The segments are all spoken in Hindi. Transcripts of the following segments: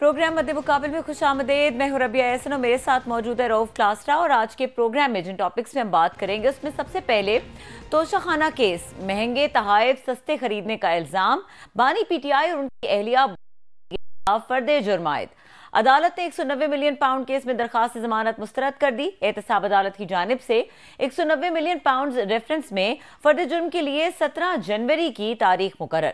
प्रोग्राम मध्य मुकाबले में खुशामदीद। मैं हूं रबिया एहसन और मेरे साथ मौजूद है रऊफ क्लास्ट्रा। और आज के प्रोग्राम में जिन टॉपिक्स में हम बात करेंगे उसमें सबसे पहले तोशाखाना केस, महंगे तहाइफ सस्ते खरीदने का इल्जाम, बानी पीटीआई और उनकी अहलिया फर्दे जुर्मायद। अदालत ने 190 मिलियन पाउंड केस में दरखास्त जमानत मुस्तरद कर दी। एहतसाब अदालत की जानिब से 190 मिलियन पाउंड रेफरेंस में फर्द जुर्म के लिए 17 जनवरी की तारीख मुकर्रर।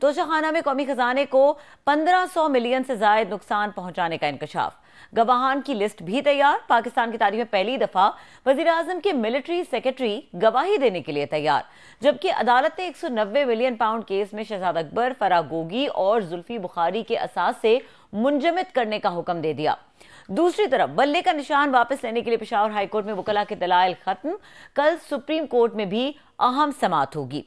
तोशाखाना में कौमी खजाने को 1500 मिलियन से ज्यादा नुकसान पहुंचाने का इंकशाफ। गवाहान की लिस्ट भी तैयार। पाकिस्तान की तारीख में पहली दफा वजीर आजम के मिलिट्री सेक्रेटरी गवाही देने के लिए तैयार। जबकि अदालत ने 190 मिलियन पाउंड केस में शहजाद अकबर, फराह गोगी और जुल्फी बुखारी के असास से मुंजमद करने का हुक्म दे दिया। दूसरी तरफ बल्ले का निशान वापस लेने के लिए पेशावर हाईकोर्ट में वकला के दलाइल खत्म। कल सुप्रीम कोर्ट में भी अहम समाअत होगी।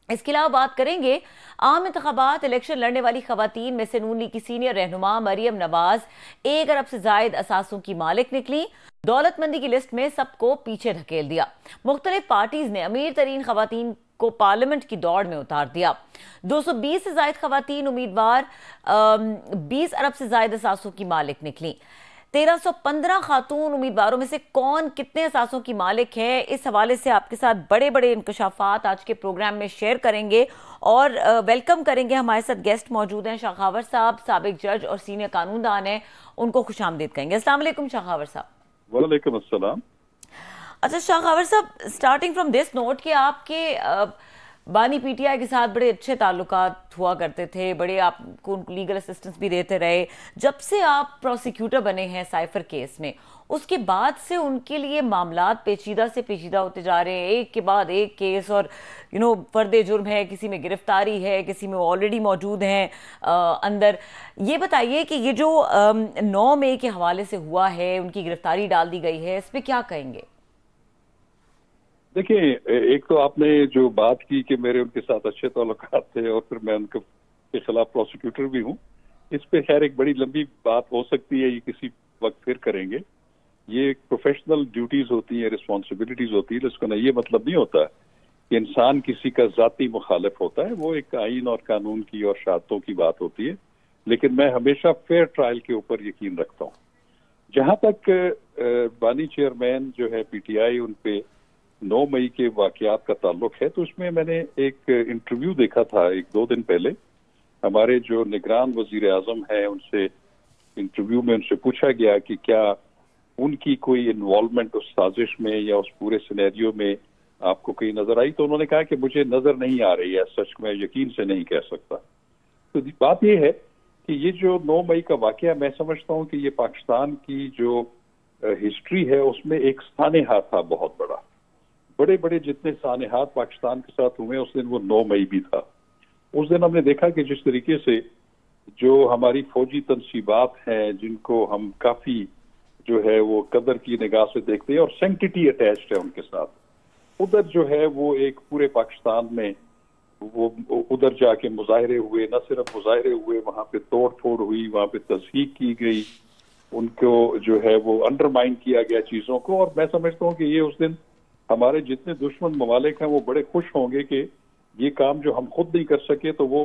इसके अलावा बात करेंगे आम इंतखाबात इलेक्शन लड़ने वाली खवातीन में से नून लीग की सीनियर रहनुमा मरियम नवाज 1 अरब से जायद असासों की मालिक निकली। दौलतमंदी की लिस्ट में सबको पीछे धकेल दिया। मुख्तलिफ पार्टीज ने अमीर तरीन खवातीन को पार्लियामेंट की दौड़ में उतार दिया। 220 से जायद खवातीन उम्मीदवार 20 अरब से जायद असासों की मालिक निकली। 1315 खातून उम्मीदवारों में से कौन कितने असासों की मालिक है, इस हवाले से आपके साथ बड़े बड़े इंकशाफात आज के प्रोग्राम में शेयर करेंगे। और वेलकम करेंगे, हमारे साथ गेस्ट मौजूद हैं। शाखावर साहब साबिक जज और सीनियर कानूनदान हैं, उनको खुशामदीद कहेंगे। अस्सलाम वालेकुम शाखावर साहब। वालेकुम अस्सलाम। अच्छा शाखावर साहब, स्टार्टिंग फ्रॉम दिस नोट कि आपके बानी पीटीआई के साथ बड़े अच्छे ताल्लुकात हुआ करते थे, बड़े आपको लीगल असिस्टेंस भी देते रहे। जब से आप प्रोसिक्यूटर बने हैं साइफर केस में, उसके बाद से उनके लिए मामलात पेचीदा से पेचीदा होते जा रहे हैं, एक के बाद एक केस। और फर्दे जुर्म है, किसी में गिरफ्तारी है, किसी में ऑलरेडी मौजूद हैं अंदर। ये बताइए कि ये जो 9 मई के हवाले से हुआ है, उनकी गिरफ्तारी डाल दी गई है, इस पर क्या कहेंगे? देखिए, एक तो आपने जो बात की कि मेरे उनके साथ अच्छे ताल्लुकात थे और फिर मैं उनके खिलाफ प्रोसिक्यूटर भी हूँ, इस पे खैर एक बड़ी लंबी बात हो सकती है, ये किसी वक्त फिर करेंगे। ये प्रोफेशनल ड्यूटीज होती है, रिस्पॉन्सिबिलिटीज होती है। इसका ना ये मतलब नहीं होता कि इंसान किसी का जाती मुखालिफ होता है, वो एक आईन और कानून की और शर्तों की बात होती है। लेकिन मैं हमेशा फेयर ट्रायल के ऊपर यकीन रखता हूँ। जहां तक बानी चेयरमैन जो है पीटीआई, उन पे 9 मई के वाकयात का ताल्लुक है, तो उसमें मैंने एक इंटरव्यू देखा था 1-2 दिन पहले। हमारे जो निगरान वजीर आजम है, उनसे इंटरव्यू में उनसे पूछा गया कि क्या उनकी कोई इन्वॉल्वमेंट उस साजिश में या उस पूरे सिनेरियो में आपको कहीं नजर आई। तो उन्होंने कहा कि मुझे नजर नहीं आ रही है, सच में यकीन से नहीं कह सकता। तो बात यह है कि ये जो 9 मई का वाकया, मैं समझता हूँ कि ये पाकिस्तान की जो हिस्ट्री है उसमें एक सानेहा था बहुत बड़ा। बड़े बड़े जितने सानेहात पाकिस्तान के साथ हुए, उस दिन वो 9 मई भी था। उस दिन हमने देखा कि जिस तरीके से जो हमारी फौजी तनसीबात हैं, जिनको हम काफी जो है वो कदर की निगाह से देखते हैं और सेंटिटी अटैच्ड है उनके साथ, उधर जो है वो एक पूरे पाकिस्तान में वो उधर जाके मुजाहरे हुए। न सिर्फ मुजाहरे हुए, वहां पे तोड़ फोड़ हुई, वहां पे तस्हीक की गई, उनको जो है वो अंडरमाइन किया गया चीजों को। और मैं समझता हूँ कि ये उस दिन हमारे जितने दुश्मन ममालिक हैं वो बड़े खुश होंगे कि ये काम जो हम खुद नहीं कर सके तो वो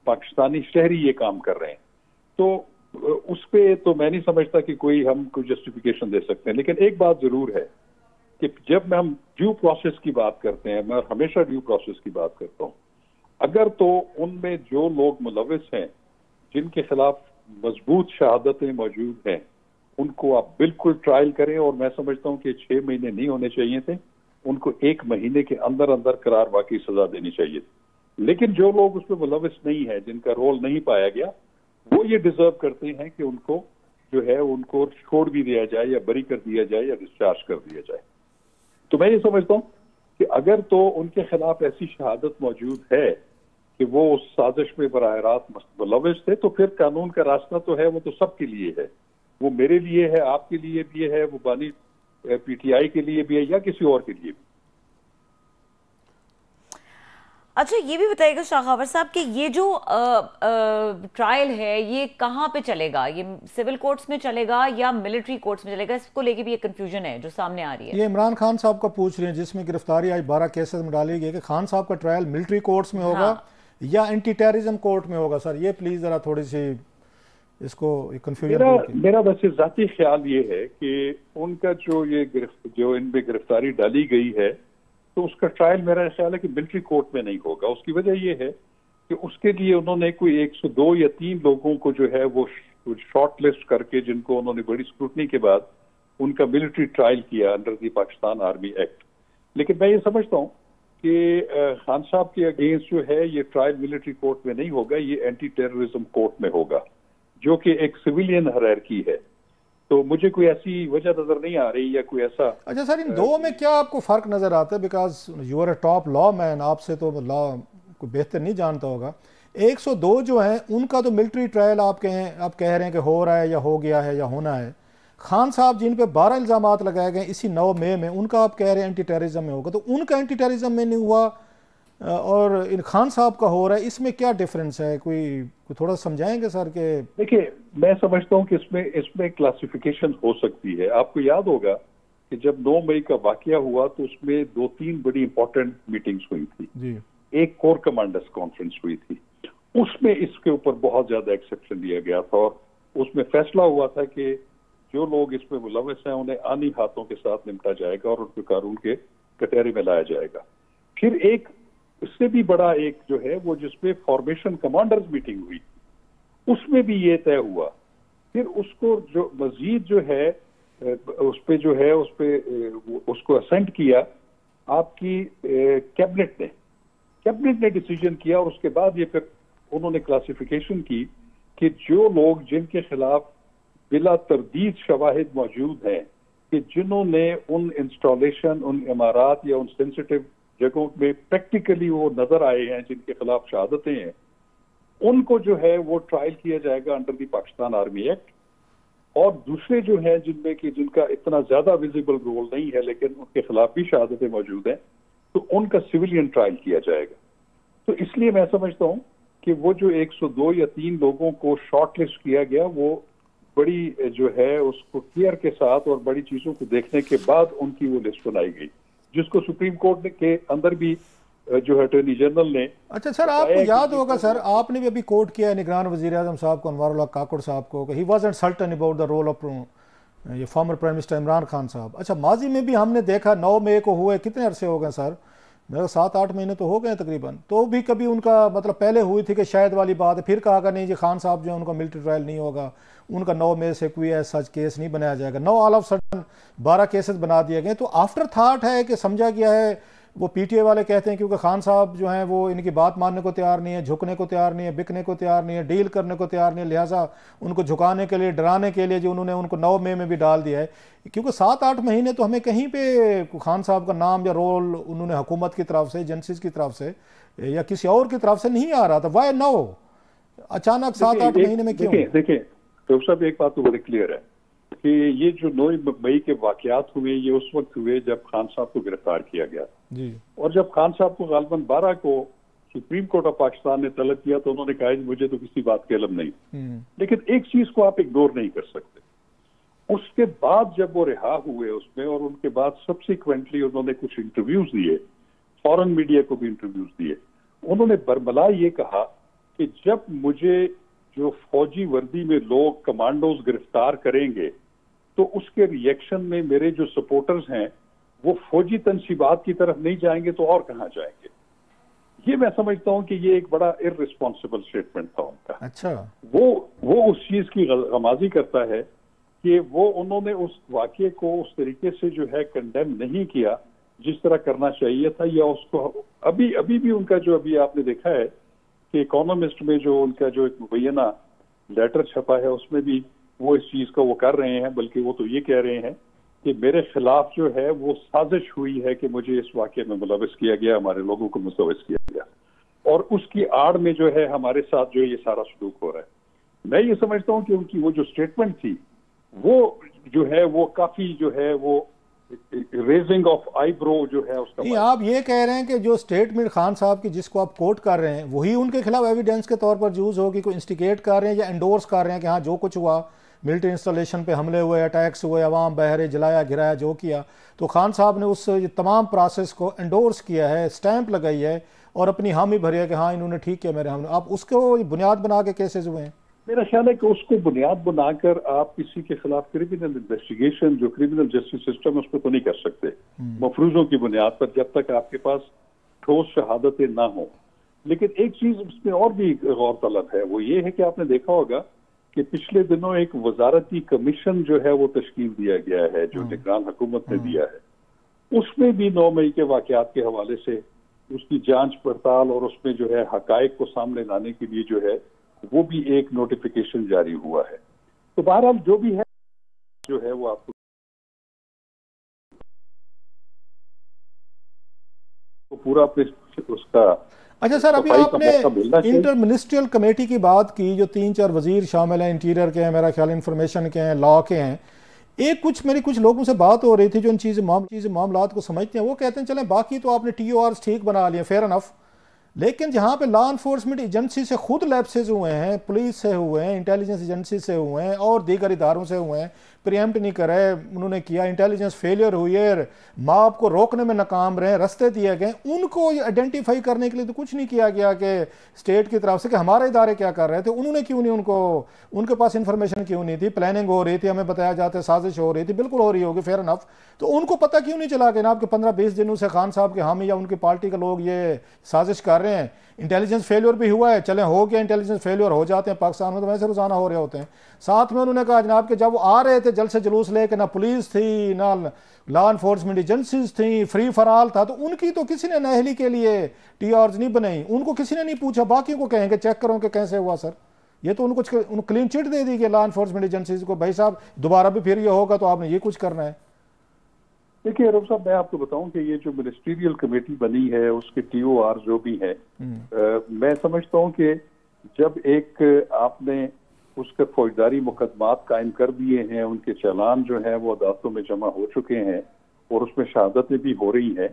पाकिस्तानी शहरी ये काम कर रहे हैं। तो उस पे तो मैं नहीं समझता कि हम कोई जस्टिफिकेशन दे सकते हैं। लेकिन एक बात जरूर है कि जब हम ड्यू प्रोसेस की बात करते हैं, मैं हमेशा ड्यू प्रोसेस की बात करता हूँ, अगर तो उनमें जो लोग मुलविस हैं, जिनके खिलाफ मजबूत शहादतें मौजूद हैं, उनको आप बिल्कुल ट्रायल करें। और मैं समझता हूँ कि 6 महीने नहीं होने चाहिए थे, उनको 1 महीने के अंदर अंदर करार वाकई सजा देनी चाहिए। लेकिन जो लोग उसमें मुलविस नहीं है, जिनका रोल नहीं पाया गया, वो ये डिजर्व करते हैं कि उनको जो है उनको छोड़ भी दिया जाए या बरी कर दिया जाए या डिस्चार्ज कर दिया जाए। तो मैं ये समझता हूँ कि अगर तो उनके खिलाफ ऐसी शहादत मौजूद है कि वो उस साजिश में बराह रास्त मुलविस थे, तो फिर कानून का रास्ता तो है, वो तो सबके लिए है। वो मेरे लिए है, आपके लिए भी है, वो बानी पीटीआई के लिए भी है या किसी और के लिए भी। अच्छा, ये भी बताइएगा शाखावर साहब कि ये जो ट्रायल है ये कहाँ पे चलेगा? ये सिविल कोर्ट्स में चलेगा या मिलिट्री कोर्ट्स में चलेगा? इसको लेके भी एक कंफ्यूजन है जो सामने आ रही है। ये इमरान खान साहब का पूछ रहे हैं, जिसमें गिरफ्तारी आज 12 केसेस में डाली गई, कि खान साहब का ट्रायल मिलिट्री कोर्ट्स में होगा या एंटी टेररिज्म कोर्ट में होगा। सर ये प्लीज जरा थोड़ी सी इसको कंफ्यूजन मेरा वैसे जाती ख्याल ये है कि उनका जो इनमें गिरफ्तारी डाली गई है, तो उसका ट्रायल मेरा ख्याल है कि मिलिट्री कोर्ट में नहीं होगा। उसकी वजह ये है कि उसके लिए उन्होंने कोई 102 या 3 लोगों को जो है वो शॉर्ट लिस्ट करके, जिनको उन्होंने बड़ी स्क्रूटनी के बाद उनका मिलिट्री ट्रायल किया under the Pakistan army act. लेकिन मैं ये समझता हूँ कि खान साहब के अगेंस्ट जो है ये ट्रायल मिलिट्री कोर्ट में नहीं होगा, ये एंटी टेररिज्म कोर्ट में होगा, जो कि एक सिविलियन हायरार्की है। तो मुझे कोई ऐसी वजह नजर नहीं आ रही या कोई ऐसा। अच्छा सर, इन दो में क्या आपको फर्क नजर आता है? Because you are a top law man, आपसे तो लॉ को बेहतर नहीं जानता होगा। 102 जो है उनका तो मिलिट्री ट्रायल आप कह रहे हैं कि हो रहा है या हो गया है या होना है। खान साहब जिन पे 12 इल्जामात लगाए गए इसी 9 मई में, उनका आप कह रहे हैं एंटी टेररिज्म में होगा, तो उनका एंटी टेररिज्म में नहीं हुआ और इन खान साहब का हो रहा है, इसमें क्या डिफरेंस है? कोई थोड़ा समझाएंगे सर? के देखिए, मैं समझता हूं कि इसमें क्लासिफिकेशन हो सकती है। आपको याद होगा कि जब 9 मई का वाकया हुआ तो उसमें 2-3 बड़ी इंपॉर्टेंट मीटिंग्स हुई थी जी। एक कोर कमांडर्स कॉन्फ्रेंस हुई थी, उसमें इसके ऊपर बहुत ज्यादा एक्सेप्शन लिया गया था और उसमें फैसला हुआ था कि जो लोग इसमें मुलविस हैं उन्हें आनी हाथों के साथ निपटा जाएगा और उनको कानून के कटहरे में लाया जाएगा। फिर एक इससे भी बड़ा एक जो है वो जिसमें फॉर्मेशन कमांडर्स मीटिंग हुई, उसमें भी ये तय हुआ। फिर उसको जो मजीद जो है उस पे जो है उसको असेंट किया आपकी कैबिनेट ने डिसीजन किया और उसके बाद ये फिर उन्होंने क्लासिफिकेशन की कि जो लोग जिनके खिलाफ बिला तरदीद शवाहिद मौजूद हैं कि जिन्होंने उन इंस्टॉलेशन, उन इमारात या उन सेंसिटिव जगहों में प्रैक्टिकली वो नजर आए हैं, जिनके खिलाफ शहादतें हैं, उनको जो है वो ट्रायल किया जाएगा under the Pakistan army act. और दूसरे जो हैं जिनका इतना ज्यादा विजिबल रोल नहीं है लेकिन उनके खिलाफ भी शहादतें मौजूद हैं, तो उनका सिविलियन ट्रायल किया जाएगा। तो इसलिए मैं समझता हूं कि वो जो 102 या 3 लोगों को शॉर्ट लिस्ट किया गया, वो बड़ी जो है उसको केयर के साथ और बड़ी चीजों को देखने के बाद उनकी वो लिस्ट बनाई गई, जिसको सुप्रीम कोर्ट के अंदर भी जो है अटॉर्नी जनरल ने। अच्छा सर, आपको याद होगा सर, आपने भी अभी कोर्ट किया है निगरान वजीर आजम साहब को, अनवारुल्लाह काकड़ साहब को, he was uncertain about the role of ये former prime minister Imran Khan साहब। अच्छा, माजी में भी हमने देखा 9 मई को हुए, कितने अरसे हो गए सर? मेरे 7-8 महीने तो हो गए तकरीबन। तो भी कभी उनका मतलब पहले हुई थी कि शायद वाली बात है, फिर कहा कि नहीं जी खान साहब जो है उनका मिलिट्री ट्रायल नहीं होगा, उनका 9 मई से कोई ऐसा केस नहीं बनाया जाएगा। 9 ऑल ऑफ सडन 12 केसेस बना दिए गए। तो आफ्टर थॉट है कि समझा गया है, वो पीटीए वाले कहते हैं क्योंकि खान साहब जो हैं वो इनकी बात मानने को तैयार नहीं है, झुकने को तैयार नहीं है, बिकने को तैयार नहीं है, डील करने को तैयार नहीं है, लिहाजा उनको झुकाने के लिए, डराने के लिए जो उन्होंने उनको 9 मई में भी डाल दिया है। क्योंकि 7-8 महीने तो हमें कहीं पे खान साहब का नाम या रोल उन्होंने हुकूमत की तरफ से, एजेंसीज की तरफ से या किसी और की तरफ से नहीं आ रहा था। वाई नाउ अचानक 7-8 महीने में क्यों? देखिए तो साहब, एक बात तो बड़ी क्लियर है कि ये जो 9 मई के वाकयात हुए ये उस वक्त हुए जब खान साहब को गिरफ्तार किया गया जी। और जब खान साहब को गालबन 12 को सुप्रीम कोर्ट ऑफ पाकिस्तान ने तलब किया तो उन्होंने कहा मुझे तो किसी बात के इल्म नहीं। लेकिन एक चीज को आप इग्नोर नहीं कर सकते, उसके बाद जब वो रिहा हुए उसमें और उनके बाद सब्सिक्वेंटली उन्होंने कुछ इंटरव्यूज दिए, फॉरेन मीडिया को भी इंटरव्यूज दिए, उन्होंने बरमला ये कहा कि जब मुझे जो फौजी वर्दी में लोग कमांडोज गिरफ्तार करेंगे तो उसके रिएक्शन में मेरे जो सपोर्टर्स हैं वो फौजी तनसीबात की तरफ नहीं जाएंगे तो और कहां जाएंगे। ये मैं समझता हूं कि ये एक बड़ा इररिस्पॉन्सिबल स्टेटमेंट था उनका। अच्छा, वो उस चीज की गमाजी करता है कि वो उन्होंने उस वाकये को उस तरीके से जो है कंडेम नहीं किया जिस तरह करना चाहिए था, या उसको अभी भी उनका जो अभी आपने देखा है कि इकोनॉमिस्ट में जो उनका जो एक मुबैना लेटर छपा है उसमें भी वो इस चीज को वो कर रहे हैं, बल्कि वो तो ये कह रहे हैं कि मेरे खिलाफ जो है वो साजिश हुई है कि मुझे इस वाकये में मुलविस किया गया, हमारे लोगों को मुलविस किया गया और उसकी आड़ में जो है हमारे साथ जो ये सारा सलूक हो रहा है। मैं ये समझता हूं कि उनकी वो जो स्टेटमेंट थी वो जो है वो काफी जो है वो रेजिंग ऑफ आईब्रो जो है उसका। नहीं, आप ये कह रहे हैं कि जो स्टेटमेंट खान साहब की जिसको आप कोट कर रहे हैं वही उनके खिलाफ एविडेंस के तौर पर यूज होगी, कोई इंस्टिगेट कर रहे हैं या एंडोर्स कर रहे हैं कि हाँ जो कुछ हुआ, मिलिट्री इंस्टॉलेशन पे हमले हुए, अटैक्स हुए, अवाम बहरे, जलाया गिराया जो किया, तो खान साहब ने उस तमाम प्रोसेस को एंडोर्स किया है, स्टैंप लगाई है और अपनी हामी भरी है कि हाँ इन्होंने ठीक किया मेरे हमले। आप उसको बुनियाद बना के केसेस हुए हैं? मेरा ख्याल है कि उसको बुनियाद बनाकर आप किसी के खिलाफ क्रिमिनल इन्वेस्टिगेशन, जो क्रिमिनल जस्टिस सिस्टम है, उस पर तो नहीं कर सकते मफरूजों की बुनियाद पर, जब तक आपके पास ठोस शहादतें ना हो। लेकिन एक चीज इसमें और भी गौर तलब है, वो ये है कि आपने देखा होगा कि पिछले दिनों एक वजारती कमीशन जो है वो तश्कील दिया गया है, जो निगरान हुकूमत ने दिया है। उसमें भी 9 मई के वाकयात के हवाले से उसकी जांच पड़ताल और उसमें जो है हकायक को सामने लाने के लिए जो है वो भी एक नोटिफिकेशन जारी हुआ है। तो बहरहाल जो भी है जो है वो आपको तो पूरा उसका। अच्छा सर, अभी आपने इंटर मिनिस्ट्रियल कमेटी की बात की, जो 3-4 वजीर शामिल हैं, इंटीरियर के हैं, मेरा ख्याल इंफॉर्मेशन के हैं, लॉ के हैं। मेरी कुछ लोगों से बात हो रही थी जो इन मामलात को समझते हैं, वो कहते हैं चलें बाकी तो आपने TORs ठीक बना लिए, फेयर इनफ, लेकिन जहां पे लॉ इन्फोर्समेंट एजेंसी से खुद लैप्सेस हुए हैं, पुलिस से हुए हैं, इंटेलिजेंस एजेंसी से हुए हैं और दीगर इदारों से हुए हैं, प्रिएम्प्ट नहीं करे उन्होंने किया, इंटेलिजेंस फेलियर हुई है, माप को रोकने में नाकाम रहे, रास्ते दिए गए, उनको आइडेंटिफाई करने के लिए तो कुछ नहीं किया गया कि स्टेट की तरफ से कि हमारे इदारे क्या कर रहे थे, उन्होंने क्यों नहीं, उनके पास इंफॉर्मेशन क्यों नहीं थी, प्लानिंग हो रही थी, हमें बताया जाता है साजिश हो रही थी, बिल्कुल हो रही होगी, फेयर इनफ, तो उनको पता क्यों नहीं चला कि जनाब के 15-20 दिनों से खान साहब के हम या उनकी पार्टी के लोग ये साजिश कर रहे हैं। इंटेलिजेंस फेलियर भी हुआ है, चले हो गया, इंटेलिजेंस फेलियर हो जाते हैं पाकिस्तान में तो वैसे रोजाना हो रहे होते हैं। साथ में उन्होंने कहा जनाब कि जब वो आ रहे थे जल से जुलूस लेके, ना पुलिस थी ना लॉ इन्फोर्समेंट एजेंसीज थी, फ्री फॉर ऑल था, तो उनकी तो किसी ने नहली के लिए TORs नहीं बनाई, उनको किसी ने नहीं पूछा, बाकी को कहेंगे चेक करो कि कैसे हुआ सर। ये तो उनको क्लीन चिट दे दी गई लॉ इन्फोर्समेंट एजेंसीज को, भाई साहब दोबारा भी फिर ये होगा तो आपने ये कुछ करना है। देखिए अरब साहब, मैं आपको बताऊं कि ये जो मिनिस्ट्रियल कमेटी बनी है उसके TOR जो भी है, मैं समझता हूं कि जब एक आपने उसके फौजदारी मुकदमात कायम कर दिए हैं, उनके चालान जो है वो अदालतों में जमा हो चुके हैं और उसमें शहादतें भी हो रही हैं,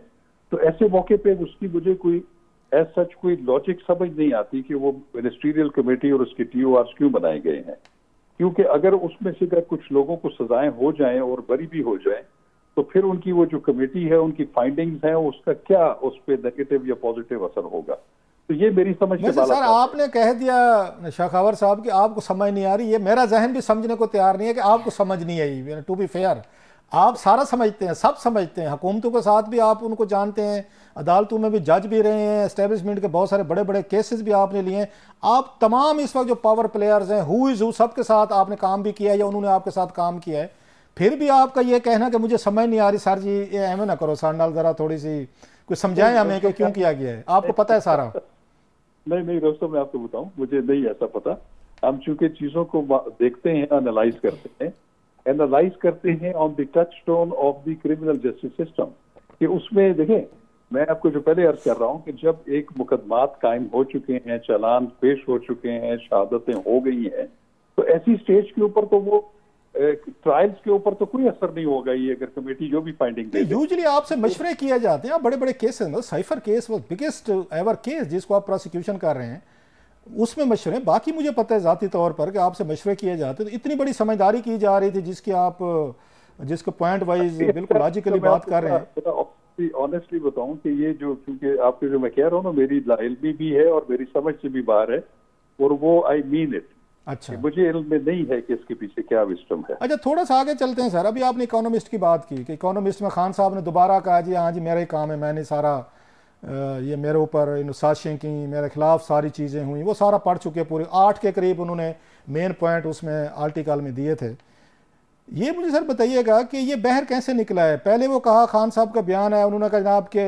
तो ऐसे मौके पे उसकी मुझे कोई सच कोई लॉजिक समझ नहीं आती कि वो मिनिस्ट्रियल कमेटी और उसके TORs क्यों बनाए गए हैं। क्योंकि अगर उसमें से अगर कुछ लोगों को सजाएं हो जाएं और बरी भी हो जाएं, तो फिर उनकी वो जो कमेटी है उनकी फाइंडिंग्स है उसका क्या उस पर नेगेटिव या पॉजिटिव असर होगा। तो ये मेरी समझ के बाहर। सर आपने कह दिया शाखावर साहब कि आपको समझ नहीं आ रही, ये मेरा जहन भी समझने को तैयार नहीं है कि आपको समझ नहीं आई। टू बी फेयर, आप सारा समझते हैं, सब समझते हैं, हुकूमतों के साथ भी आप उनको जानते हैं, अदालतों में भी जज भी रहे हैं, एस्टेब्लिशमेंट के बहुत सारे बड़े बड़े केसेस भी आपने लिए हैं, आप तमाम इस वक्त जो पावर प्लेयर्स हैं हु इज हु सबके साथ आपने काम भी किया है या उन्होंने आपके साथ काम किया है, फिर भी आपका ये कहना कि मुझे समझ नहीं आ रही, सर जी ये एम ना करो, साल जरा थोड़ी सी कुछ समझाएं हमें कि क्यों किया गया है, आपको पता है सारा। नहीं दोस्तों, मैं आपको बताऊं, मुझे नहीं ऐसा पता। हम चूंकि चीजों को देखते हैं, एनालाइज करते हैं on the touch stone of the criminal justice system, कि उसमें देखें, मैं आपको जो पहले अर्ज कर रहा हूं कि जब एक मुकदमात कायम हो चुके हैं, चालान पेश हो चुके हैं, शहादतें हो गई हैं, तो ऐसी स्टेज के ऊपर तो वो ट्रायल्स के ऊपर तो कोई असर नहीं होगा। ये अगर कमेटी जो भी फाइंडिंग दे, यूजुअली आपसे मशवरे किए जाते हैं, बड़े बड़े केसेस में साइफर केस वो बिगेस्ट एवर केस जिसको आप प्रोसिक्यूशन कर रहे हैं उसमें मशवरे, बाकी मुझे पता है जाती तौर पर कि आपसे मशवरे किए जाते हैं, तो इतनी बड़ी समझदारी की जा रही थी जिसको पॉइंट वाइज बिल्कुल लॉजिकली बात कर रहे हैं। ऑनेस्टली बताऊं कि ये जो, क्योंकि आपके जो मैं कह रहा हूँ ना, मेरी इल्मी भी है और मेरी समझ से भी बाहर है, और वो आई मीन इट। अच्छा, मुझे इल्म में नहीं है कि इसके पीछे क्या विस्टम है। अच्छा, थोड़ा सा आगे चलते हैं सर। अभी आपने इकोनॉमिस्ट की बात की कि इकोनॉमिस्ट में खान साहब ने दोबारा कहा जी हाँ जी मेरा ही काम है, मैंने सारा ये मेरे ऊपर साजिशें की, मेरे खिलाफ सारी चीज़ें हुई, वो सारा पढ़ चुके, पूरे 8 के करीब उन्होंने मेन पॉइंट उसमें आर्टिकल में दिए थे। ये मुझे सर बताइएगा कि ये बहर कैसे निकला है। पहले वो कहा, खान साहब का बयान है, उन्होंने कहा जनाब के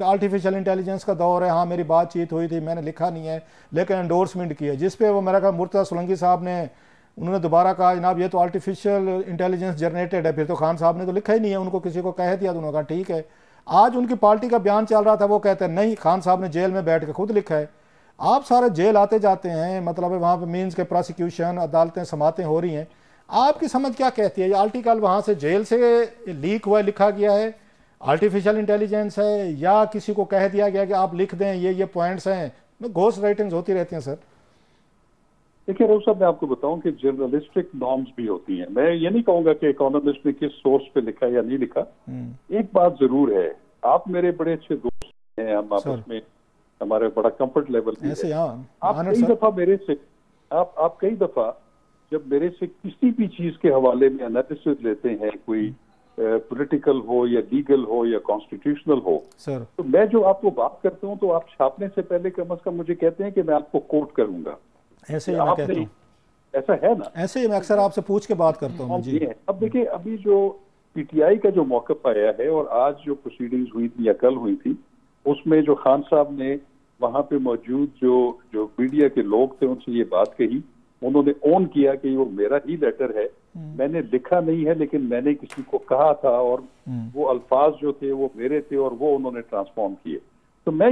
आर्टिफिशियल इंटेलिजेंस का दौर है, हाँ मेरी बातचीत हुई थी, मैंने लिखा नहीं है लेकिन एंडोर्समेंट की है, जिस पे वो मेरा कहा मुर्तज़ा सोलंकी साहब ने उन्होंने दोबारा कहा जनाब ये तो आर्टिफिशियल इंटेलिजेंस जनरेटेड है, फिर तो खान साहब ने तो लिखा ही नहीं है, उनको किसी को कह दिया तो उन्होंने कहा ठीक है। आज उनकी पार्टी का बयान चल रहा था, वो कहते हैं नहीं खान साहब ने जेल में बैठ के खुद लिखा है। आप सारे जेल आते जाते हैं, मतलब है वहाँ पर मीन्स के प्रोसिक्यूशन, अदालतें, समातें हो रही हैं, आपकी समझ क्या कहती है? ये आर्टिकल वहाँ से जेल से लीक हुआ, लिखा गया है, आर्टिफिशियल इंटेलिजेंस है, या किसी को कह दिया गया कि आप लिख दें ये पॉइंट्स हैं? घोस्ट राइटिंग्स होती रहती हैं सर। देखिए रोज साहब, मैं आपको बताऊं कि जर्नलिस्टिक नॉर्म्स भी होती हैं। मैं ये नहीं कहूंगा कि इकोनॉमिस्ट ने किस सोर्स पे लिखा या नहीं लिखा। एक बात जरूर है, आप मेरे बड़े अच्छे दोस्त हैं, हम आपस में हमारे बड़ा कंफर्ट लेवल है। आप कई दफा मेरे से आप कई दफा जब मेरे से किसी भी चीज के हवाले में एनालिसिस लेते हैं, कोई पॉलिटिकल हो या लीगल हो या कॉन्स्टिट्यूशनल हो सर, तो मैं जो आपको बात करता हूं तो आप छापने से पहले कम से कम मुझे कहते हैं कि मैं आपको कोट करूंगा। ऐसे ही मैं कहता हूँ, ऐसा है ना, ऐसे ही मैं अक्सर आपसे पूछ के बात करता हूँ जी। अब देखिए, अभी जो पीटीआई का जो मौक़िफ़ आया है और आज जो प्रोसीडिंग्स हुई थी या कल हुई थी, उसमें जो खान साहब ने वहां पे मौजूद जो मीडिया के लोग थे उनसे ये बात कही, उन्होंने ऑन किया कि वो मेरा ही लेटर है, मैंने लिखा नहीं है लेकिन मैंने किसी को कहा था और वो अल्फाज जो थे वो मेरे थे और वो उन्होंने ट्रांसफॉर्म किए। तो मैं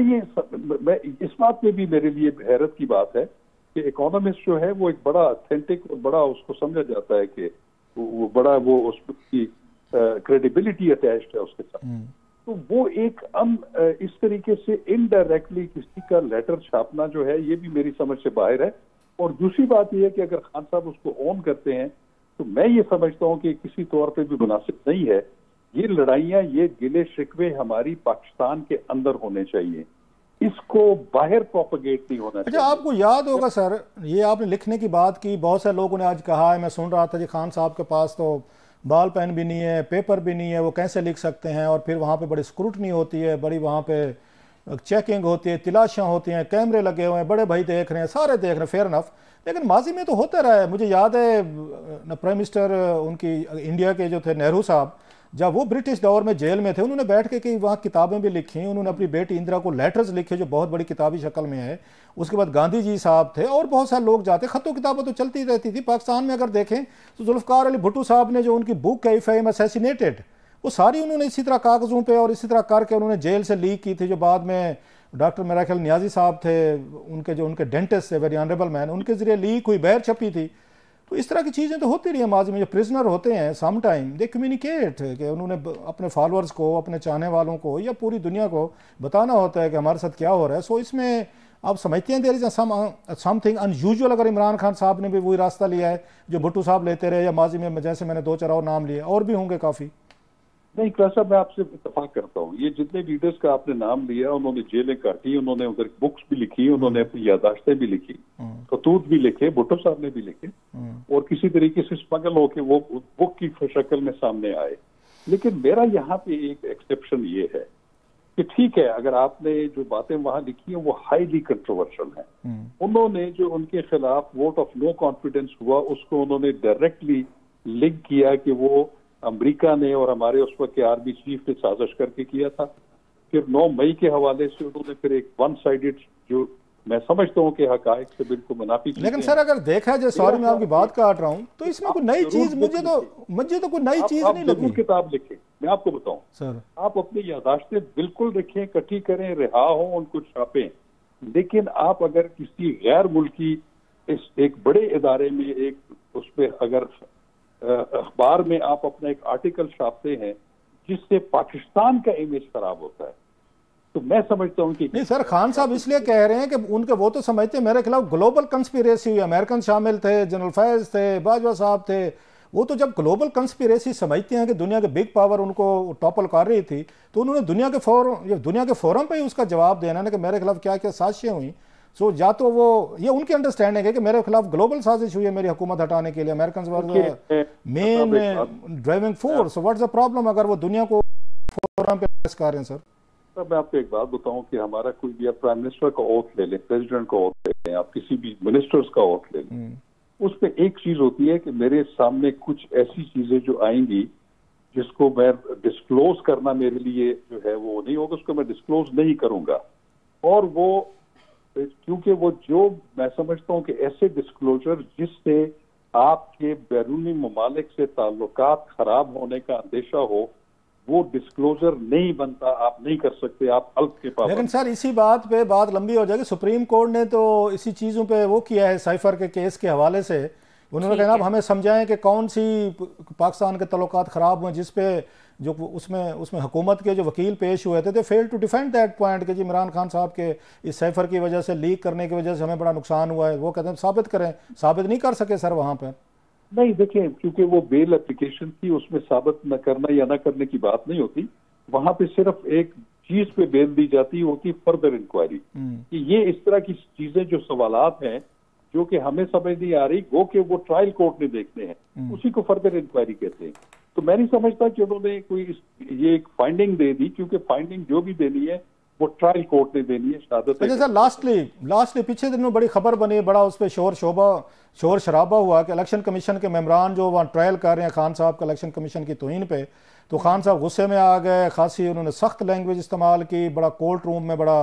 इस बात में भी मेरे लिए हैरत की बात है कि इकोनॉमिस्ट जो है वो एक बड़ा ऑथेंटिक और बड़ा उसको समझा जाता है कि वो बड़ा वो उसकी क्रेडिबिलिटी अटैच्ड है उसके साथ, तो वो एक इस तरीके से इनडायरेक्टली किसी का लेटर छापना जो है ये भी मेरी समझ से बाहर है। और दूसरी बात यह है कि अगर खान साहब उसको ऑन करते हैं तो मैं ये समझता हूं कि किसी तौर पे भी मुनासिब नहीं है। ये लड़ाइयां, ये गिले शिकवे हमारी पाकिस्तान के अंदर होने चाहिए, इसको बाहर प्रोपेगेट नहीं होना चाहिए। अच्छा, आपको याद होगा सर, ये आपने लिखने की बात की, बहुत से लोगों ने आज कहा है, मैं सुन रहा था जी खान साहब के पास तो बॉल पेन भी नहीं है, पेपर भी नहीं है, वो कैसे लिख सकते हैं, और फिर वहाँ पे बड़ी स्क्रूटनी होती है, बड़ी वहाँ पे चेकिंग होती है, तलाशियाँ होती हैं, कैमरे लगे हुए हैं, बड़े भाई देख रहे हैं, सारे देख रहे हैं, फेयर इनफ। लेकिन माजी में तो होता रहा है। मुझे याद है प्राइम मिनिस्टर उनकी इंडिया के जो थे नेहरू साहब, जब वो ब्रिटिश दौर में जेल में थे, उन्होंने बैठ के कई वहाँ किताबें भी लिखी, उन्होंने अपनी बेटी इंदिरा को लेटर्स लिखे जो बहुत बड़ी किताबी शक्ल में है। उसके बाद गांधी जी साहब थे और बहुत सारे लोग जाते, खतों किताबें तो चलती रहती थी। पाकिस्तान में अगर देखें तो जुल्फ़िकार अली भुट्टो साहब ने जो उनकी बुक है इफ आई एम असैसिनेटेड, वो सारी उन्होंने इसी तरह कागज़ों पे और इसी तरह करके उन्होंने जेल से लीक की थी। जो बाद में डॉक्टर मेरा ख्याल नियाजी साहब थे, उनके डेंटिस्ट थे, वेरी ऑनरेबल मैन, उनके जरिए लीक हुई, बाहर छपी थी। तो इस तरह की चीज़ें तो होती रही हैं माजी में। जो प्रिजनर होते हैं सम टाइम दे कम्युनिकेट, कि उन्होंने अपने फॉलोअर्स को, अपने चाहने वालों को या पूरी दुनिया को बताना होता है कि हमारे साथ क्या हो रहा है। सो इसमें आप समझते हैं देयर इज समथिंग अनयूजुअल अगर इमरान खान साहब ने भी वही रास्ता लिया है जो भुट्टो साहब लेते रहे, या माजी में जैसे मैंने दो चार और नाम लिए, और भी होंगे काफ़ी। नहीं इकरार साहब, मैं आपसे इत्तेफाक करता हूँ। ये जितने लीडर्स का आपने नाम लिया, उन्होंने जेलें काटी, उन्होंने उधर बुक्स भी लिखी, उन्होंने अपनी यादाश्तें भी लिखी, खतूत भी लिखे, भुट्टो साहब ने भी लिखे, और किसी तरीके से स्मगल होके वो बुक की शक्ल में सामने आए। लेकिन मेरा यहाँ पे एक एक्सेप्शन ये है कि ठीक है, अगर आपने जो बातें वहां लिखी हैं वो हाईली कंट्रोवर्शियल हैं। उन्होंने जो उनके खिलाफ वोट ऑफ नो कॉन्फिडेंस हुआ उसको उन्होंने डायरेक्टली लिंक किया कि वो अमेरिका ने और हमारे उस वक्त के आर्मी चीफ ने साजिश करके किया था। फिर 9 मई के हवाले से उन्होंने फिर एक वन साइडेड, जो मैं समझता हूँ कि हकायक से बिल्कुल मुनाफी। लेकिन सर अगर देखा जाए, सॉरी मैं आपकी बात काट रहा हूँ, तो इसमें कोई नई चीज मुझे तो कोई नई चीज नहीं लगी। किताब लिखें, मैं आपको बताऊं सर, आप अपनी यादाश्तें बिल्कुल लिखें, इकट्ठी करें, रिहा हो, उनको छापें। लेकिन आप अगर किसी गैर मुल्की इस एक बड़े इदारे में एक उसमें अगर अखबार में आप अपना एक आर्टिकल छापते हैं जिससे पाकिस्तान का इमेज खराब होता है, तो मैं समझता हूं कि नहीं सर, खान साहब इसलिए कह रहे हैं कि उनके वो तो समझते हैं मेरे खिलाफ ग्लोबल कंस्पिरेसी हुई, अमेरिकन शामिल थे, जनरल फैज थे, बाजवा साहब थे। वो तो जब ग्लोबल कंस्पिरेसी समझते हैं कि दुनिया के बिग पावर उनको टॉपल कर रही थी, तो उन्होंने दुनिया के फोरम पे ही उसका जवाब देना ना कि मेरे खिलाफ क्या क्या साजिशें हुई। सो या तो वो ये उनकी अंडरस्टैंडिंग है कि मेरे खिलाफ ग्लोबल साजिश हुई है मेरी हुकूमत हटाने के लिए, American main driving force. What's the problem अगर वो दुनिया को फोरम पे पेश कर रहे हैं? सर मैं आपको एक बात बताऊं कि हमारा कोई भी, आप प्राइम मिनिस्टर का ओथ ले लें, प्रेसिडेंट का ओथ ले लें, आप किसी भी मिनिस्टर्स का ओथ ले लें, उसमें एक चीज होती है कि मेरे सामने कुछ ऐसी चीजें जो आएंगी जिसको मैं डिस्क्लोज करना मेरे लिए जो है वो नहीं होगा, उसको मैं डिस्क्लोज नहीं करूंगा। और वो क्योंकि वो जो मैं समझता हूं कि ऐसे डिस्क्लोजर जिससे आपके बैरूनी ममालिक से ताल्लुकात खराब होने का अंदेशा हो, वो डिस्क्लोजर नहीं बनता, आप नहीं कर सकते, आप अल्प के पास। लेकिन सर इसी बात पे बात लंबी हो जाएगी। सुप्रीम कोर्ट ने तो इसी चीज़ों पे वो किया है, साइफर के केस के हवाले से उन्होंने कहा आप हमें समझाएं कि कौन सी पाकिस्तान के तल्लुकात ख़राब हुए, जिसपे जो उसमें हुकूमत के जो वकील पेश हुए थे, they fail to defend that point कि जी इमरान खान साहब के इस साइफर की वजह से, लीक करने की वजह से हमें बड़ा नुकसान हुआ है। वो कहते हैं साबित करें, साबित नहीं कर सके सर वहाँ पर। नहीं देखिए, क्योंकि वो बेल एप्लीकेशन थी, उसमें साबित न करना या न करने की बात नहीं होती। वहां पे सिर्फ एक चीज पे बेल दी जाती है, वो की फर्दर इंक्वायरी कि ये इस तरह की चीजें जो सवालात हैं जो कि हमें समझ नहीं आ रही, गो कि वो ट्रायल कोर्ट ने देखने हैं, उसी को फर्दर इंक्वायरी कहते हैं। तो मैं नहीं समझता कि उन्होंने कोई ये एक फाइंडिंग दे दी, क्योंकि फाइंडिंग जो भी देनी है वो ट्रायल कोर्ट ने देनी है। शहादत अच्छा सर, लास्टली पिछले दिनों बड़ी खबर बनी, बड़ा उस पर शोर शराबा हुआ कि इलेक्शन कमीशन के मेम्बरान जो वहाँ ट्रायल कर रहे हैं खान साहब का इलेक्शन कमीशन की तौहीन पे, तो खान साहब गुस्से में आ गए, खासी उन्होंने सख्त लैंग्वेज इस्तेमाल की, बड़ा कोर्ट रूम में बड़ा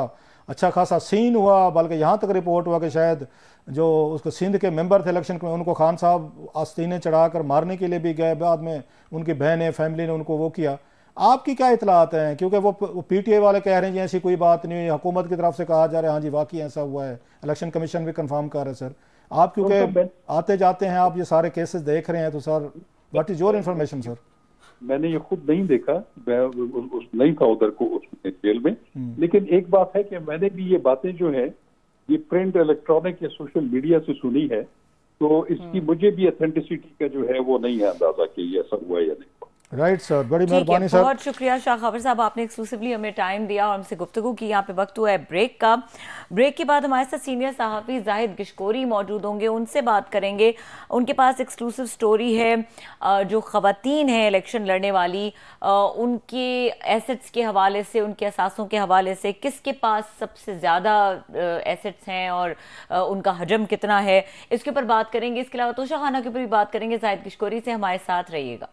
अच्छा खासा सीन हुआ, बल्कि यहाँ तक रिपोर्ट हुआ कि शायद जो उसको सिंध के मेंबर थे इलेक्शन में, उनको खान साहब आस्तीने चढ़ाकर मारने के लिए भी गए, बाद में उनकी बहनें फैमिली ने उनको वो किया। आपकी क्या इतलात हैं, क्योंकि वो पीटीआई वाले कह रहे हैं जी ऐसी कोई बात नहीं हुई, हुकूमत की तरफ से कहा जा रहा है हाँ जी वाकई ऐसा हुआ है, इलेक्शन कमीशन भी कंफर्म कर रहे हैं। सर आप क्योंकि आते जाते हैं, आप ये सारे केसेस देख रहे हैं, तो sir what is your information sir? मैंने ये खुद नहीं देखा, मैं नहीं था उधर को उसमें जेल में, लेकिन एक बात है कि मैंने भी ये बातें जो है ये प्रिंट, इलेक्ट्रॉनिक या सोशल मीडिया से सुनी है, तो इसकी मुझे भी ऑथेंटिसिटी का जो है वो नहीं है अंदाजा कि ये ऐसा हुआ या नहीं। राइट सर, बड़ी मेहरबानी सर। बहुत शुक्रिया शाह खबर साहब, आपने एक्सक्लूसिवली हमें टाइम दिया और हमसे गुफ्तगू की। यहाँ पे वक्त हुआ है ब्रेक का। ब्रेक के बाद हमारे साथ सीनियर सहाफ़ी जाहिद गिशकोरी मौजूद होंगे, उनसे बात करेंगे। उनके पास एक्सक्लूसिव स्टोरी है जो ख़वातीन हैं इलेक्शन लड़ने वाली, उनके एसेट्स के हवाले से, उनके असासों के हवाले से, किसके पास सबसे ज़्यादा एसेट्स हैं और उनका हजम कितना है, इसके ऊपर बात करेंगे। इसके अलावा तोशाखाना के ऊपर भी बात करेंगे। जाहिद गिशकोरी से हमारे साथ रहिएगा।